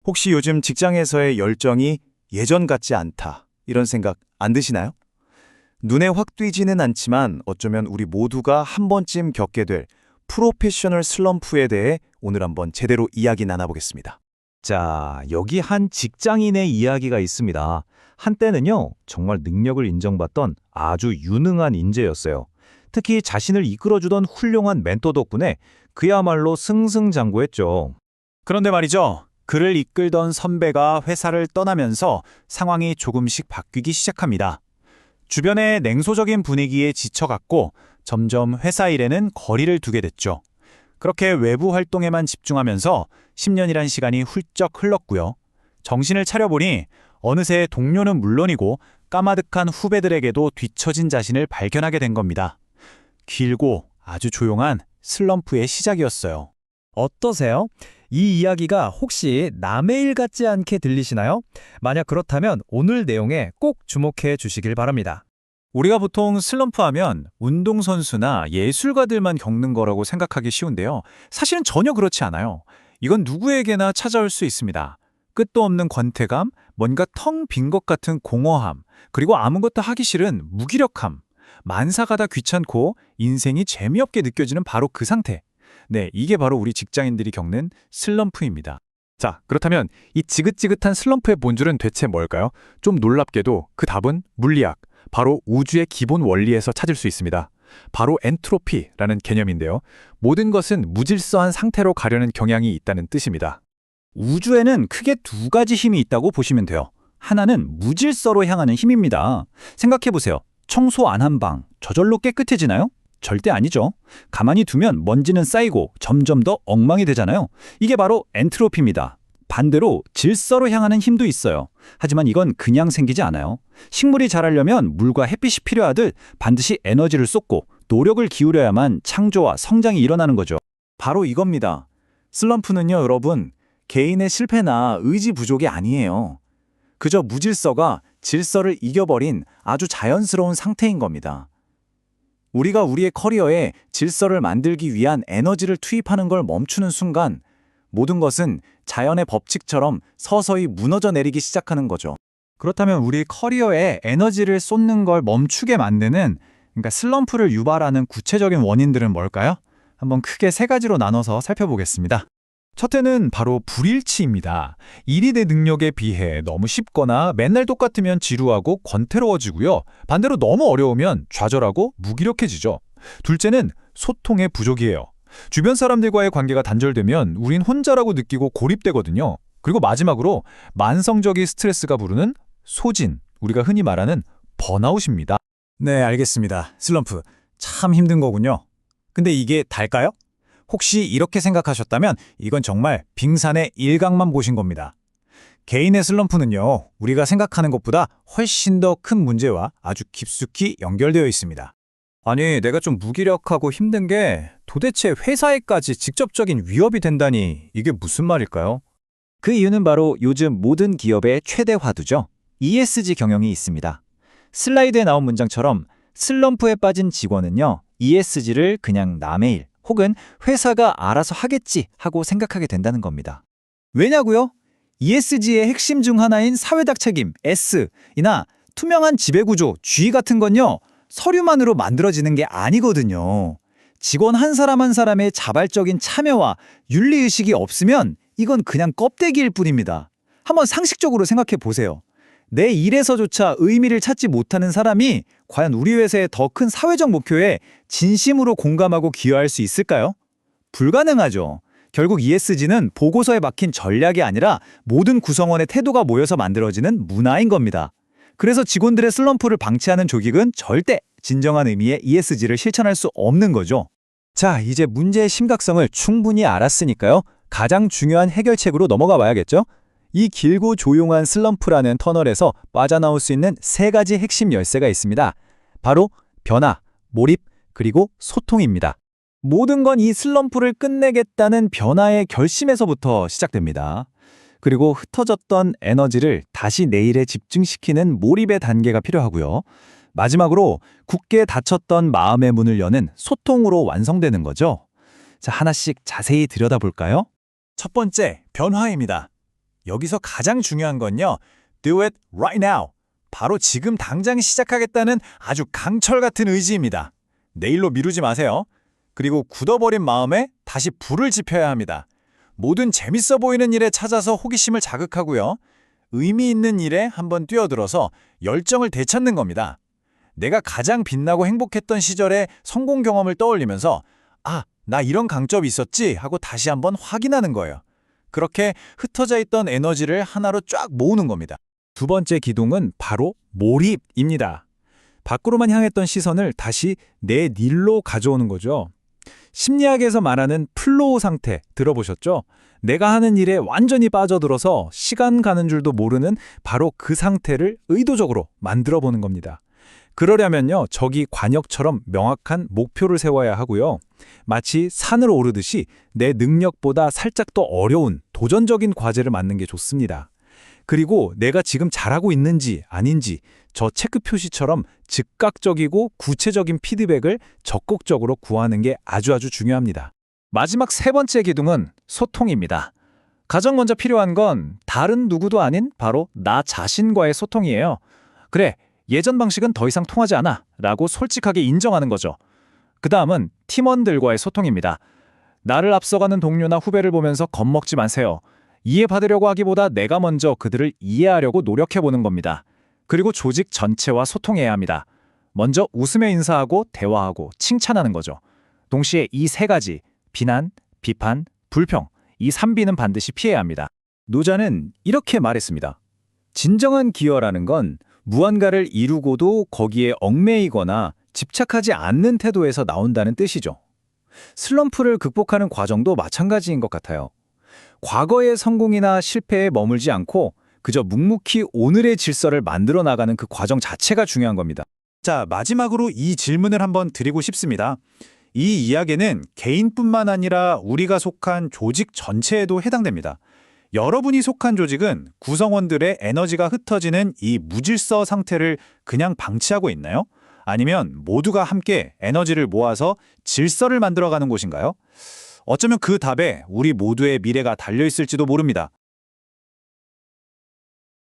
혹시 요즘 직장에서의 열정이 예전 같지 않다, 이런 생각 안 드시나요? 눈에 확 띄지는 않지만 어쩌면 우리 모두가 한 번쯤 겪게 될 프로페셔널 슬럼프에 대해 오늘 한번 제대로 이야기 나눠보겠습니다. 자, 여기 한 직장인의 이야기가 있습니다. 한때는요, 정말 능력을 인정받던 아주 유능한 인재였어요. 특히 자신을 이끌어주던 훌륭한 멘토 덕분에 그야말로 승승장구했죠. 그런데 말이죠. 그를 이끌던 선배가 회사를 떠나면서 상황이 조금씩 바뀌기 시작합니다. 주변의 냉소적인 분위기에 지쳐갔고 점점 회사 일에는 거리를 두게 됐죠. 그렇게 외부 활동에만 집중하면서 10년이란 시간이 훌쩍 흘렀고요. 정신을 차려보니 어느새 동료는 물론이고 까마득한 후배들에게도 뒤처진 자신을 발견하게 된 겁니다. 길고 아주 조용한 슬럼프의 시작이었어요. 어떠세요? 이 이야기가 혹시 남의 일 같지 않게 들리시나요? 만약 그렇다면 오늘 내용에 꼭 주목해 주시길 바랍니다. 우리가 보통 슬럼프 하면 운동선수나 예술가들만 겪는 거라고 생각하기 쉬운데요. 사실은 전혀 그렇지 않아요. 이건 누구에게나 찾아올 수 있습니다. 끝도 없는 권태감, 뭔가 텅 빈 것 같은 공허함, 그리고 아무것도 하기 싫은 무기력함, 만사가다 귀찮고 인생이 재미없게 느껴지는 바로 그 상태. 네, 이게 바로 우리 직장인들이 겪는 슬럼프입니다. 자, 그렇다면 이 지긋지긋한 슬럼프의 본질은 대체 뭘까요? 좀 놀랍게도 그 답은 물리학, 바로 우주의 기본 원리에서 찾을 수 있습니다. 바로 엔트로피라는 개념인데요. 모든 것은 무질서한 상태로 가려는 경향이 있다는 뜻입니다. 우주에는 크게 두 가지 힘이 있다고 보시면 돼요. 하나는 무질서로 향하는 힘입니다. 생각해보세요. 청소 안 한 방, 저절로 깨끗해지나요? 절대 아니죠. 가만히 두면 먼지는 쌓이고 점점 더 엉망이 되잖아요. 이게 바로 엔트로피입니다. 반대로 질서로 향하는 힘도 있어요. 하지만 이건 그냥 생기지 않아요. 식물이 자라려면 물과 햇빛이 필요하듯 반드시 에너지를 쏟고 노력을 기울여야만 창조와 성장이 일어나는 거죠. 바로 이겁니다. 슬럼프는요, 여러분, 개인의 실패나 의지 부족이 아니에요. 그저 무질서가 질서를 이겨버린 아주 자연스러운 상태인 겁니다. 우리가 우리의 커리어에 질서를 만들기 위한 에너지를 투입하는 걸 멈추는 순간 모든 것은 자연의 법칙처럼 서서히 무너져 내리기 시작하는 거죠. 그렇다면 우리 커리어에 에너지를 쏟는 걸 멈추게 만드는, 그러니까 슬럼프를 유발하는 구체적인 원인들은 뭘까요? 한번 크게 세 가지로 나눠서 살펴보겠습니다. 첫째는 바로 불일치입니다. 일이 내 능력에 비해 너무 쉽거나 맨날 똑같으면 지루하고 권태로워지고요. 반대로 너무 어려우면 좌절하고 무기력해지죠. 둘째는 소통의 부족이에요. 주변 사람들과의 관계가 단절되면 우린 혼자라고 느끼고 고립되거든요. 그리고 마지막으로 만성적인 스트레스가 부르는 소진, 우리가 흔히 말하는 번아웃입니다. 네, 알겠습니다. 슬럼프. 참 힘든 거군요. 근데 이게 달까요? 혹시 이렇게 생각하셨다면 이건 정말 빙산의 일각만 보신 겁니다. 개인의 슬럼프는요, 우리가 생각하는 것보다 훨씬 더 큰 문제와 아주 깊숙이 연결되어 있습니다. 아니, 내가 좀 무기력하고 힘든 게 도대체 회사에까지 직접적인 위협이 된다니 이게 무슨 말일까요? 그 이유는 바로 요즘 모든 기업의 최대 화두죠. ESG 경영이 있습니다. 슬라이드에 나온 문장처럼 슬럼프에 빠진 직원은요, ESG를 그냥 남의 일 혹은 회사가 알아서 하겠지 하고 생각하게 된다는 겁니다. 왜냐고요? ESG의 핵심 중 하나인 사회적 책임, S이나 투명한 지배구조, G 같은 건요, 서류만으로 만들어지는 게 아니거든요. 직원 한 사람 한 사람의 자발적인 참여와 윤리의식이 없으면 이건 그냥 껍데기일 뿐입니다. 한번 상식적으로 생각해 보세요. 내 일에서조차 의미를 찾지 못하는 사람이 과연 우리 회사의 더 큰 사회적 목표에 진심으로 공감하고 기여할 수 있을까요? 불가능하죠. 결국 ESG는 보고서에 박힌 전략이 아니라 모든 구성원의 태도가 모여서 만들어지는 문화인 겁니다. 그래서 직원들의 슬럼프를 방치하는 조직은 절대 진정한 의미의 ESG를 실천할 수 없는 거죠. 자, 이제 문제의 심각성을 충분히 알았으니까요. 가장 중요한 해결책으로 넘어가 봐야겠죠? 이 길고 조용한 슬럼프라는 터널에서 빠져나올 수 있는 세 가지 핵심 열쇠가 있습니다. 바로 변화, 몰입, 그리고 소통입니다. 모든 건 이 슬럼프를 끝내겠다는 변화의 결심에서부터 시작됩니다. 그리고 흩어졌던 에너지를 다시 내일에 집중시키는 몰입의 단계가 필요하고요. 마지막으로 굳게 닫혔던 마음의 문을 여는 소통으로 완성되는 거죠. 자, 하나씩 자세히 들여다볼까요? 첫 번째, 변화입니다. 여기서 가장 중요한 건요. Do it right now. 바로 지금 당장 시작하겠다는 아주 강철 같은 의지입니다. 내일로 미루지 마세요. 그리고 굳어버린 마음에 다시 불을 지펴야 합니다. 모든 재밌어 보이는 일에 찾아서 호기심을 자극하고요. 의미 있는 일에 한번 뛰어들어서 열정을 되찾는 겁니다. 내가 가장 빛나고 행복했던 시절의 성공 경험을 떠올리면서 아, 나 이런 강점이 있었지 하고 다시 한번 확인하는 거예요. 그렇게 흩어져 있던 에너지를 하나로 쫙 모으는 겁니다. 두 번째 기둥은 바로 몰입입니다. 밖으로만 향했던 시선을 다시 내 일로 가져오는 거죠. 심리학에서 말하는 플로우 상태 들어보셨죠? 내가 하는 일에 완전히 빠져들어서 시간 가는 줄도 모르는 바로 그 상태를 의도적으로 만들어 보는 겁니다. 그러려면요, 저기 관역처럼 명확한 목표를 세워야 하고요. 마치 산을 오르듯이 내 능력보다 살짝 더 어려운 도전적인 과제를 맡는 게 좋습니다. 그리고 내가 지금 잘하고 있는지 아닌지 저 체크 표시처럼 즉각적이고 구체적인 피드백을 적극적으로 구하는 게 아주 중요합니다. 마지막 세 번째 기둥은 소통입니다. 가장 먼저 필요한 건 다른 누구도 아닌 바로 나 자신과의 소통이에요. 그래, 예전 방식은 더 이상 통하지 않아 라고 솔직하게 인정하는 거죠. 그 다음은 팀원들과의 소통입니다. 나를 앞서가는 동료나 후배를 보면서 겁먹지 마세요. 이해받으려고 하기보다 내가 먼저 그들을 이해하려고 노력해보는 겁니다. 그리고 조직 전체와 소통해야 합니다. 먼저 웃으며 인사하고 대화하고 칭찬하는 거죠. 동시에 이 세 가지, 비난, 비판, 불평, 이 3비는 반드시 피해야 합니다. 노자는 이렇게 말했습니다. 진정한 기여라는 건 무언가를 이루고도 거기에 얽매이거나 집착하지 않는 태도에서 나온다는 뜻이죠. 슬럼프를 극복하는 과정도 마찬가지인 것 같아요. 과거의 성공이나 실패에 머물지 않고 그저 묵묵히 오늘의 질서를 만들어 나가는 그 과정 자체가 중요한 겁니다. 자, 마지막으로 이 질문을 한번 드리고 싶습니다. 이 이야기는 개인뿐만 아니라 우리가 속한 조직 전체에도 해당됩니다. 여러분이 속한 조직은 구성원들의 에너지가 흩어지는 이 무질서 상태를 그냥 방치하고 있나요? 아니면 모두가 함께 에너지를 모아서 질서를 만들어가는 곳인가요? 어쩌면 그 답에 우리 모두의 미래가 달려있을지도 모릅니다.